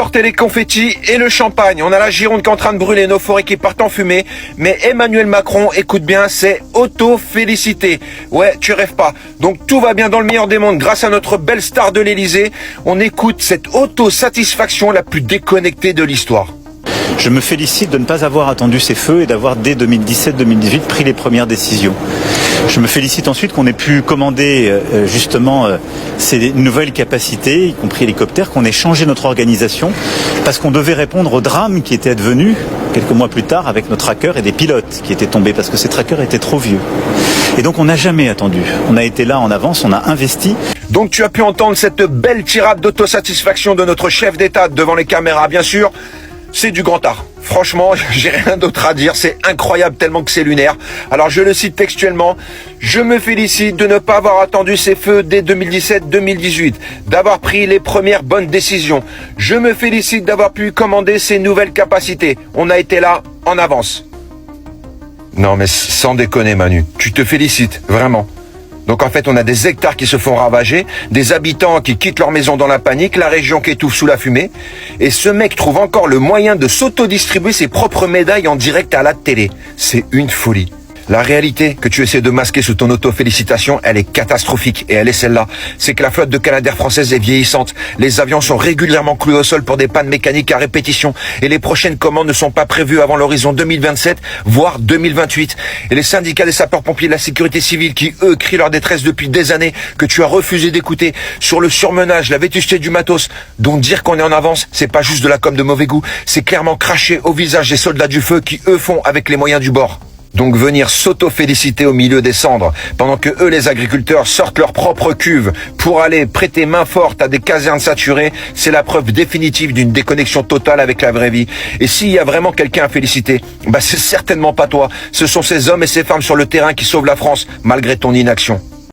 sortez les confettis et le champagne. On a la Gironde qui est en train de brûler, nos forêts qui partent en fumée. Mais Emmanuel Macron, écoute bien, c'est auto-félicité. Ouais, tu rêves pas. Donc tout va bien dans le meilleur des mondes grâce à notre belle star de l'Elysée. On écoute cette auto-satisfaction la plus déconnectée de l'histoire. Je me félicite de ne pas avoir attendu ces feux et d'avoir dès 2017-2018 pris les premières décisions. Je me félicite ensuite qu'on ait pu commander ces nouvelles capacités, y compris hélicoptères, qu'on ait changé notre organisation parce qu'on devait répondre au drame qui était advenu quelques mois plus tard avec nos trackers et des pilotes qui étaient tombés parce que ces trackers étaient trop vieux. Et donc on n'a jamais attendu. On a été là en avance, on a investi. Donc tu as pu entendre cette belle tirade d'autosatisfaction de notre chef d'État devant les caméras, bien sûr. C'est du grand art. Franchement, j'ai rien d'autre à dire. C'est incroyable tellement que c'est lunaire. Alors je le cite textuellement. Je me félicite de ne pas avoir attendu ces feux dès 2017-2018, d'avoir pris les premières bonnes décisions. Je me félicite d'avoir pu commander ces nouvelles capacités. On a été là en avance. Non mais sans déconner Manu, tu te félicites, vraiment. Donc en fait, on a des hectares qui se font ravager, des habitants qui quittent leur maison dans la panique, la région qui étouffe sous la fumée. Et ce mec trouve encore le moyen de s'auto-distribuer ses propres médailles en direct à la télé. C'est une folie. La réalité que tu essaies de masquer sous ton auto-félicitation, elle est catastrophique et elle est celle-là. C'est que la flotte de Canadair française est vieillissante. Les avions sont régulièrement cloués au sol pour des pannes mécaniques à répétition et les prochaines commandes ne sont pas prévues avant l'horizon 2027, voire 2028. Et les syndicats des sapeurs-pompiers de la sécurité civile qui, eux, crient leur détresse depuis des années que tu as refusé d'écouter sur le surmenage, la vétusté du matos. Donc dire qu'on est en avance, c'est pas juste de la com de mauvais goût, c'est clairement cracher au visage des soldats du feu qui, eux, font avec les moyens du bord. Donc venir s'auto-féliciter au milieu des cendres, pendant que eux, les agriculteurs, sortent leur propre cuve pour aller prêter main forte à des casernes saturées, c'est la preuve définitive d'une déconnexion totale avec la vraie vie. Et s'il y a vraiment quelqu'un à féliciter, c'est certainement pas toi. Ce sont ces hommes et ces femmes sur le terrain qui sauvent la France, malgré ton inaction.